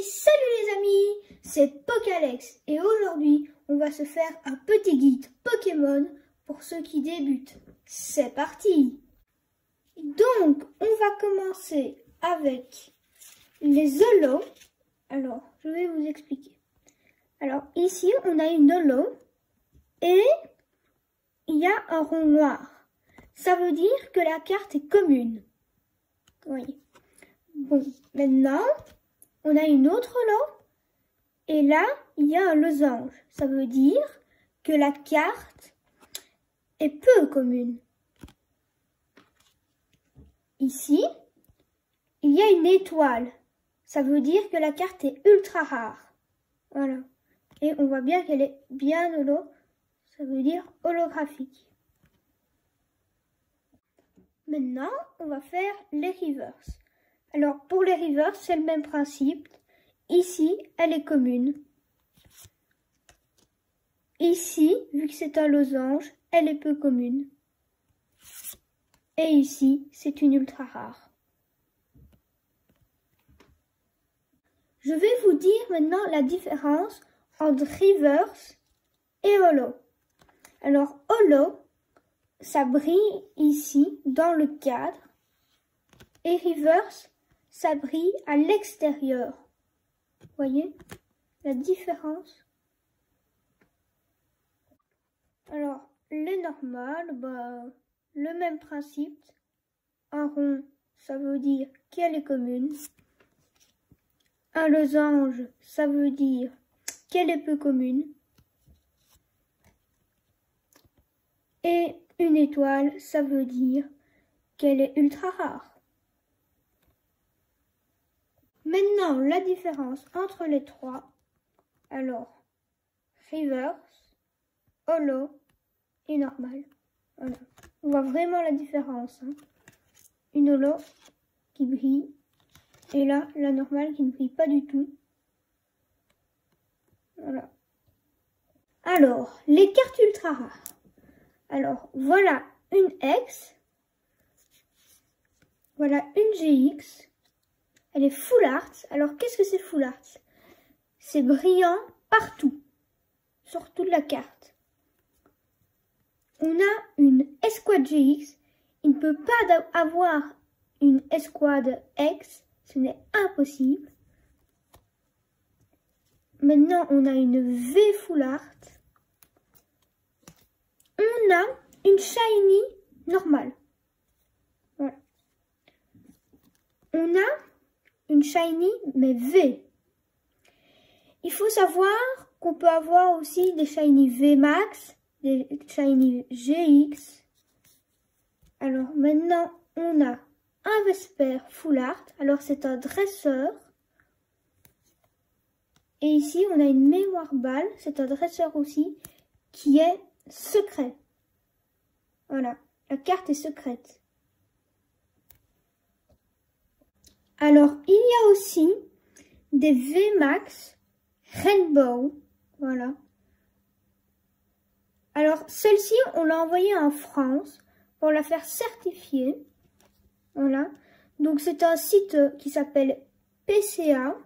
Salut les amis, c'est Pokalex et aujourd'hui on va se faire un petit guide Pokémon pour ceux qui débutent. C'est parti! Donc on va commencer avec les holos. Alors je vais vous expliquer. Alors ici on a une holo et il y a un rond noir. Ça veut dire que la carte est commune. Oui. Bon, maintenant on a une autre holo et là il y a un losange. Ça veut dire que la carte est peu commune. Ici, il y a une étoile. Ça veut dire que la carte est ultra rare. Voilà. Et on voit bien qu'elle est bien holo. Ça veut dire holographique. Maintenant, on va faire les reverse. Alors, pour les reverse, c'est le même principe. Ici, elle est commune. Ici, vu que c'est un losange, elle est peu commune. Et ici, c'est une ultra rare. Je vais vous dire maintenant la différence entre reverse et holo. Alors, holo, ça brille ici, dans le cadre. Et reverse, ça brille à l'extérieur. Vous voyez la différence? Alors, les normales, le même principe. Un rond, ça veut dire qu'elle est commune. Un losange, ça veut dire qu'elle est peu commune. Et une étoile, ça veut dire qu'elle est ultra rare. Maintenant, la différence entre les trois. Alors, reverse, holo et normal. Voilà. On voit vraiment la différence. Une holo qui brille et là, la normale qui ne brille pas du tout. Voilà. Alors, les cartes ultra rares. Alors, voilà une X. Voilà une GX. Elle est full art. Alors, qu'est-ce que c'est full art? C'est brillant partout, sur toute la carte. On a une Escouade GX. Il ne peut pas avoir une Escouade X. Ce n'est impossible. Maintenant, on a une V full art. On a une shiny normale. Voilà. On a une shiny mais V. Il faut savoir qu'on peut avoir aussi des shiny V max, des shiny GX. Alors maintenant, on a un Vesper full art. Alors c'est un dresseur. Et ici, on a une mémoire balle. C'est un dresseur aussi qui est secret. Voilà, la carte est secrète. Alors, il y a aussi des VMAX Rainbow. Voilà. Alors, celle-ci, on l'a envoyée en France pour la faire certifier. Voilà. Donc, c'est un site qui s'appelle PCA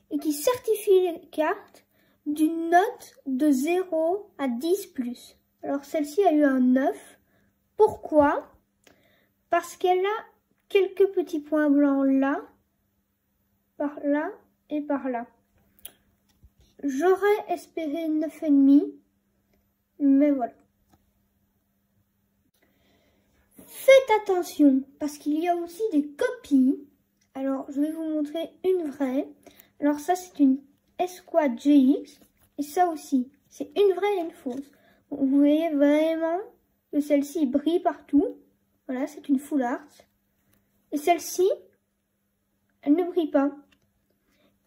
et qui certifie les cartes d'une note de 0 à 10+. Alors, celle-ci a eu un 9. Pourquoi? Parce qu'elle a quelques petits points blancs là, par là et par là. J'aurais espéré 9,5, mais voilà. Faites attention, parce qu'il y a aussi des copies. Alors, je vais vous montrer une vraie. Alors, ça, c'est une Escouade GX. Et ça aussi, c'est une vraie et une fausse. Vous voyez vraiment que celle-ci brille partout. Voilà, c'est une full art. Et celle-ci, elle ne brille pas.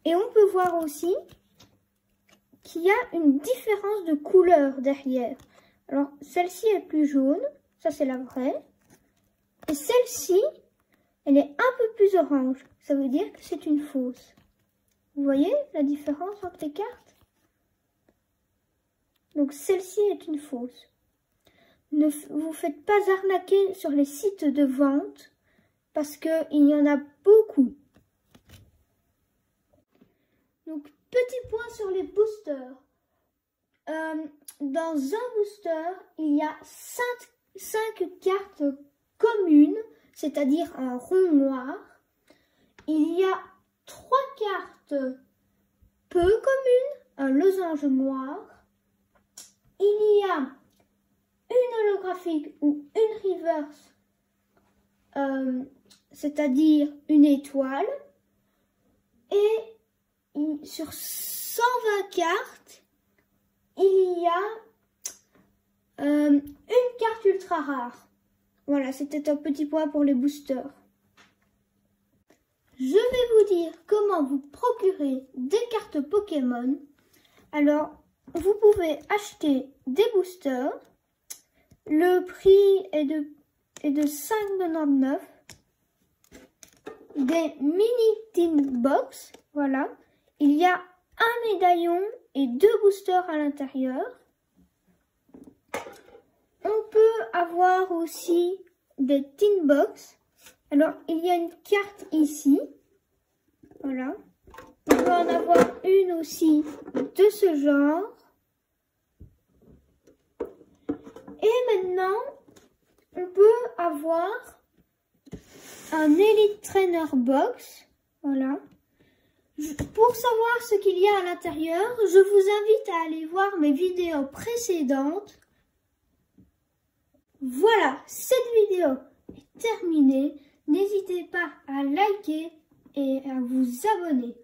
Et on peut voir aussi qu'il y a une différence de couleur derrière. Alors, celle-ci est plus jaune. Ça, c'est la vraie. Et celle-ci, elle est un peu plus orange. Ça veut dire que c'est une fausse. Vous voyez la différence entre les cartes? Donc, celle-ci est une fausse. Ne vous faites pas arnaquer sur les sites de vente parce qu'il y en a beaucoup. Donc, petit point sur les boosters. Dans un booster, il y a 5 cartes communes, c'est-à-dire un rond noir. Il y a 3 cartes peu communes, un losange noir. Il y a une holographique ou une reverse, c'est-à-dire une étoile. Et sur 120 cartes, il y a une carte ultra rare. Voilà, c'était un petit point pour les boosters. Je vais vous dire comment vous procurer des cartes Pokémon. Alors, vous pouvez acheter des boosters. Le prix est de 5,99 €. Des mini tin box, voilà. Il y a un médaillon et 2 boosters à l'intérieur. On peut avoir aussi des tin box. Alors, il y a une carte ici. Voilà. On peut en avoir une aussi de ce genre. Et maintenant, on peut avoir un Elite Trainer Box. Voilà. Pour savoir ce qu'il y a à l'intérieur, je vous invite à aller voir mes vidéos précédentes. Voilà, cette vidéo est terminée. N'hésitez pas à liker et à vous abonner.